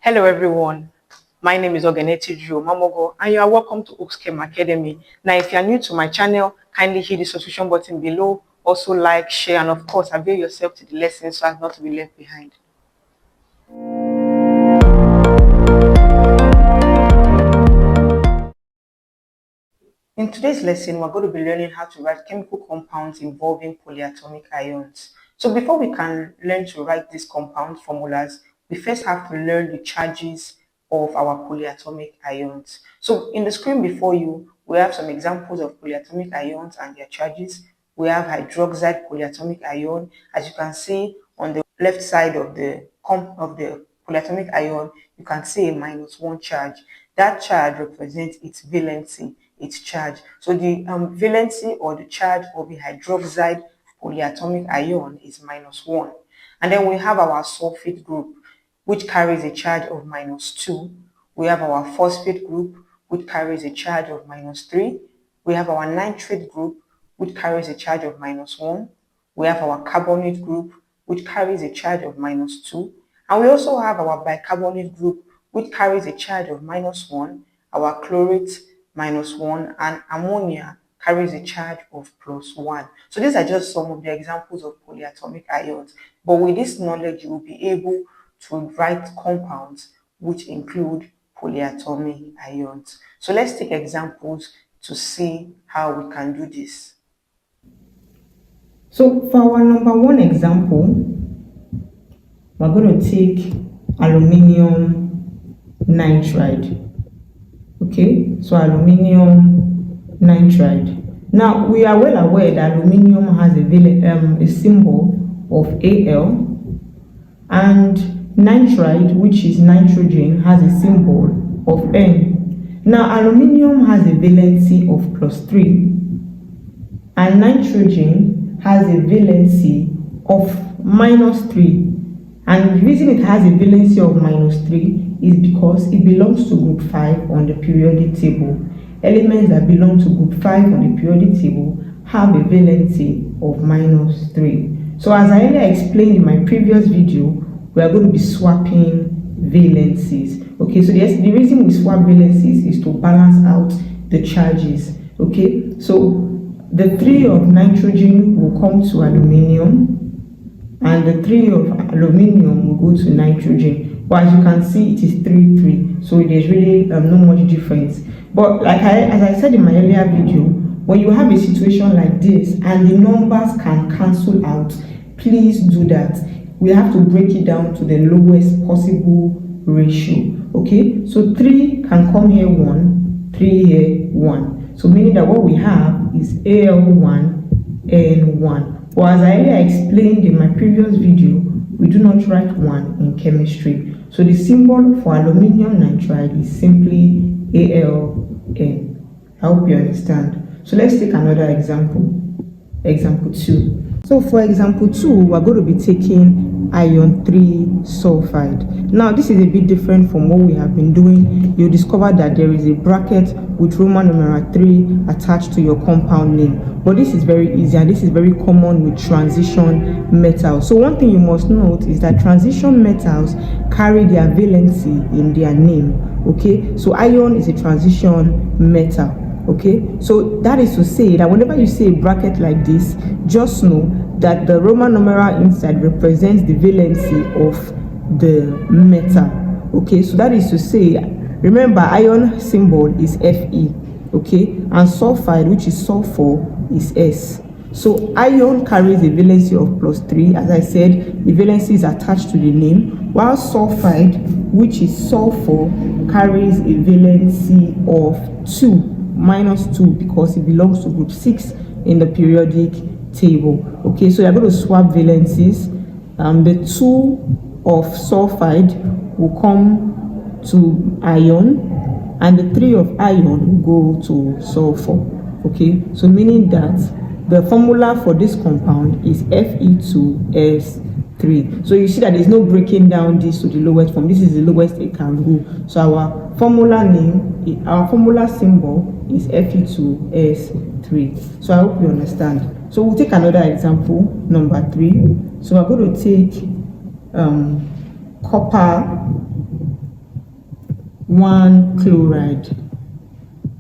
Hello everyone, my name is Ogeneti Joe Mamogo and you are welcome to Oxchem Academy. Now if you are new to my channel, kindly hit the subscription button below, also like, share and of course avail yourself to the lesson so as not to be left behind. In today's lesson, we're going to be learning how to write chemical compounds involving polyatomic ions. So before we can learn to write these compound formulas, we first have to learn the charges of our polyatomic ions. So in the screen before you, we have some examples of polyatomic ions and their charges. We have hydroxide polyatomic ion. As you can see on the left side of the polyatomic ion, you can see a -1 charge. That charge represents its valency, its charge. So the valency or the charge of the hydroxide polyatomic ion is -1. And then we have our sulfate group, which carries a charge of -2. We have our phosphate group, which carries a charge of -3. We have our nitrate group, which carries a charge of -1. We have our carbonate group, which carries a charge of -2. And we also have our bicarbonate group, which carries a charge of -1, our chlorate -1, and ammonia carries a charge of +1. So these are just some of the examples of polyatomic ions. But with this knowledge, you will be able to write compounds which include polyatomic ions. So let's take examples to see how we can do this. So for our number one example, we're going to take aluminium nitride. Okay, so aluminium nitride. Now we are well aware that aluminium has a symbol of Al, and nitride, which is nitrogen, has a symbol of N. Now aluminium has a valency of +3, and nitrogen has a valency of -3. And the reason it has a valency of -3 is because it belongs to group 5 on the periodic table. Elements that belong to group 5 on the periodic table have a valency of -3. So as I earlier explained in my previous video, we are going to be swapping valencies. Okay, so the reason we swap valencies is to balance out the charges. Okay, so the 3 of nitrogen will come to aluminium, and the 3 of aluminium will go to nitrogen. But as you can see, it is 3-3, so there's really no much difference. But as I said in my earlier video, when you have a situation like this and the numbers can cancel out, please do that. We have to break it down to the lowest possible ratio. Okay, so 3 can come here 1, 3 here 1. So meaning that what we have is Al1, N1. But as I earlier explained in my previous video, we do not write 1 in chemistry. So the symbol for aluminium nitride is simply Aln. I hope you understand. So let's take another example. Example 2. So for example 2, we're going to be taking iron 3 sulfide. Now this is a bit different from what we have been doing. You'll discover that there is a bracket with Roman numeral 3 attached to your compound name. But this is very easy, and this is very common with transition metals. So one thing you must note is that transition metals carry their valency in their name. Okay, so iron is a transition metal. Okay, so that is to say that whenever you see a bracket like this, just know that the Roman numeral inside represents the valency of the metal. Okay, so that is to say, remember, iron symbol is Fe. Okay, and sulfide, which is sulfur, is S. So iron carries a valency of +3. As I said, the valency is attached to the name, while sulfide, which is sulfur, carries a valency of 2, -2, because it belongs to group 6 in the periodic table. Okay, so you're going to swap valencies. The 2 of sulfide will come to iron, and the 3 of iron will go to sulfur. Okay, so meaning that the formula for this compound is Fe2S3. So you see that there's no breaking down this to the lowest form. This is the lowest it can go. So our formula symbol is Fe2S3. So I hope you understand. So we'll take another example, number 3. So we're going to take copper 1 chloride.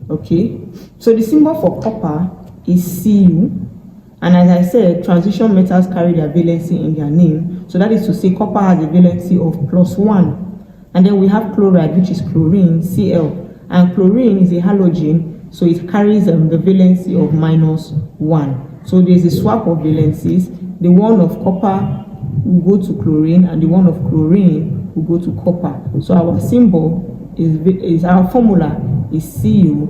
Okay, so the symbol for copper is Cu, and as I said, transition metals carry their valency in their name. So that is to say copper has a valency of +1. And then we have chloride, which is chlorine, Cl. And chlorine is a halogen, so it carries the valency of -1. So there's a swap of valencies. The one of copper will go to chlorine, and the one of chlorine will go to copper. So our symbol is our formula is CuCl.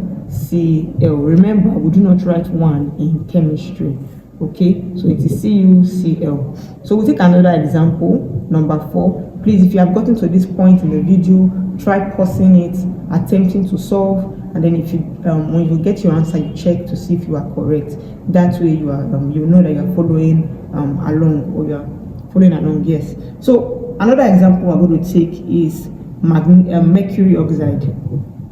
Remember, we do not write 1 in chemistry. Okay, so it is CuCl. So we'll take another example, number 4. Please, if you have gotten to this point in the video, try pausing it, attempting to solve, and then if you when you get your answer, you check to see if you are correct. That way you are you know that you are following along, or you are following along. Yes. So another example we're going to take is mercury oxide.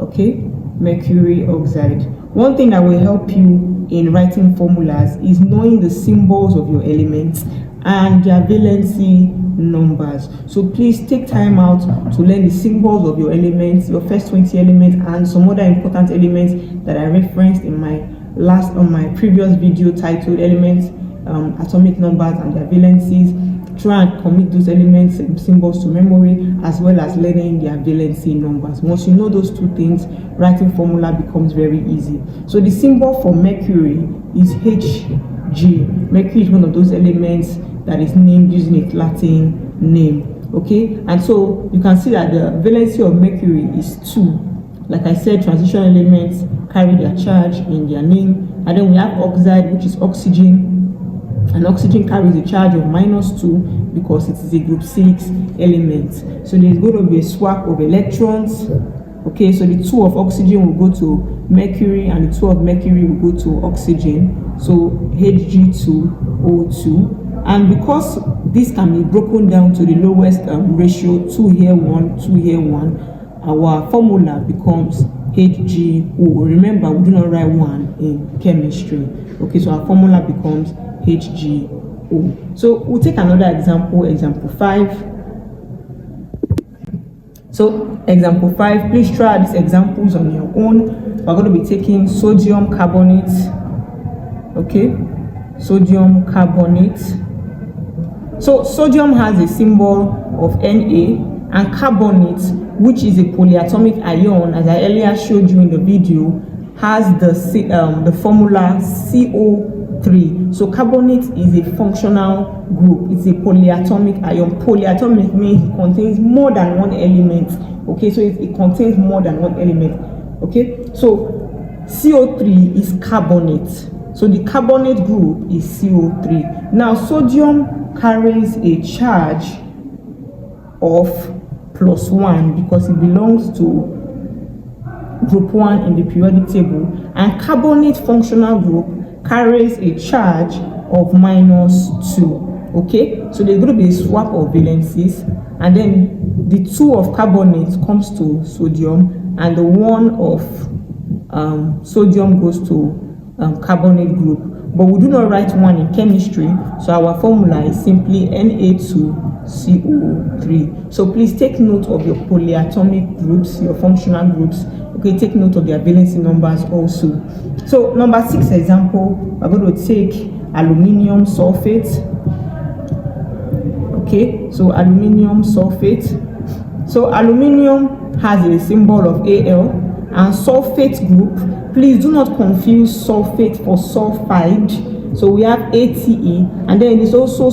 Okay, mercury oxide. One thing that will help you in writing formulas is knowing the symbols of your elements and their valency numbers. So please take time out to learn the symbols of your elements, your first 20 elements, and some other important elements that I referenced in my previous video titled Elements, Atomic Numbers and Their Valencies. Try and commit those elements and symbols to memory, as well as learning their valency numbers. Once you know those two things, writing formula becomes very easy. So the symbol for mercury is Hg. Mercury is one of those elements that is named using its Latin name. Okay, and so you can see that the valency of mercury is 2. Like I said, transition elements carry their charge in their name. And then we have oxide, which is oxygen. And oxygen carries a charge of -2 because it is a group 6 element. So there's going to be a swap of electrons. Okay, so the 2 of oxygen will go to mercury, and the 2 of mercury will go to oxygen. So Hg2O2. And because this can be broken down to the lowest ratio, 2 here 1, 2 here 1, our formula becomes HgO. Remember, we do not write 1 in chemistry. Okay, so our formula becomes HgO. So we'll take another example, example 5. So example 5, please try these examples on your own. We're going to be taking sodium carbonate. Okay, sodium carbonate. So sodium has a symbol of Na, and carbonate, which is a polyatomic ion, as I earlier showed you in the video, has the formula CO3. So carbonate is a functional group. It's a polyatomic ion. Polyatomic means it contains more than one element. Okay, so it contains more than one element. Okay, so CO3 is carbonate. So the carbonate group is CO3. Now sodium carries a charge of +1 because it belongs to group 1 in the periodic table, and carbonate functional group carries a charge of -2. Okay, so there's going to be a swap of valencies, and then the 2 of carbonate comes to sodium, and the 1 of sodium goes to carbonate group. But we do not write 1 in chemistry, so our formula is simply Na2CO3. So please take note of your polyatomic groups, your functional groups. Okay, take note of their valency numbers also. So number 6 example, we're going to take aluminium sulfate. Okay, so aluminium sulfate. So aluminium has a symbol of Al, and sulfate group, please do not confuse sulfate for sulfide. So we have ATE, and then it's also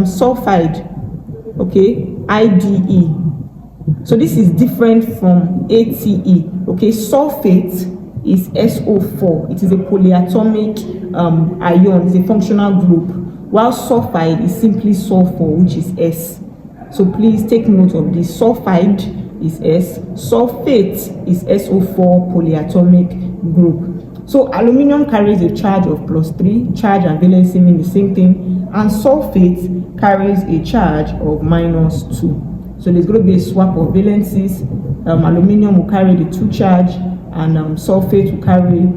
sulfide, okay, IDE. So this is different from ATE. Okay, sulfate is SO4. It is a polyatomic ion. It's a functional group, while sulfide is simply sulfur, which is S. So please take note of this. Sulfide is S, sulfate is SO4 polyatomic group. So aluminium carries a charge of +3. Charge and valency mean the same thing, and sulfate carries a charge of -2. So there's going to be a swap of valencies. Aluminium will carry the 2 charge, and sulfate will carry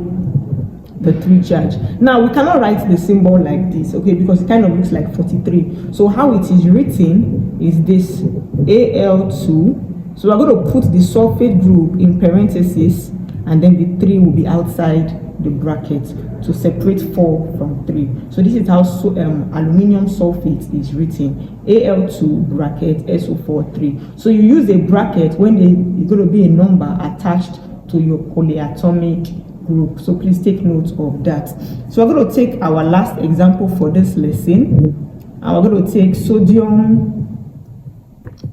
the 3 charge. Now we cannot write the symbol like this, okay, because it kind of looks like 43. So how it is written is this: Al2 So we're going to put the sulfate group in parentheses, and then the 3 will be outside the bracket to separate 4 from 3. So this is how aluminium sulfate is written: Al2 bracket SO4 3. So you use a bracket when it's going to be a number attached to your polyatomic group. So please take note of that. So we're going to take our last example for this lesson, and we're going to take sodium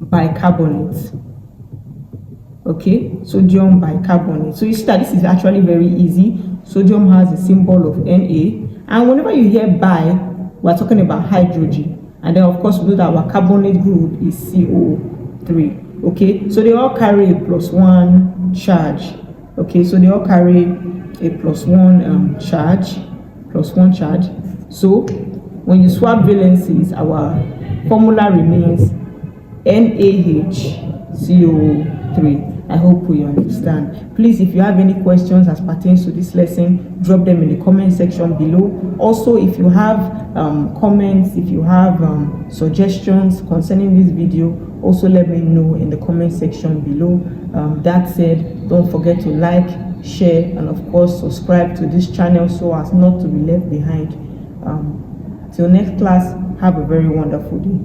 bicarbonate. Okay, sodium bicarbonate. So you see that this is actually very easy. Sodium has a symbol of Na, and whenever you hear bi, we're talking about hydrogen. And then of course we know that our carbonate group is CO3. Okay, so they all carry a +1 charge. Okay, so they all carry a +1 charge. So when you swap valencies, our formula remains NaHCO3. I hope we understand. Please, if you have any questions as pertains to this lesson, drop them in the comment section below. Also, if you have comments, if you have suggestions concerning this video, also let me know in the comment section below. That said, don't forget to like, share, and of course subscribe to this channel so as not to be left behind. Till next class, have a very wonderful day.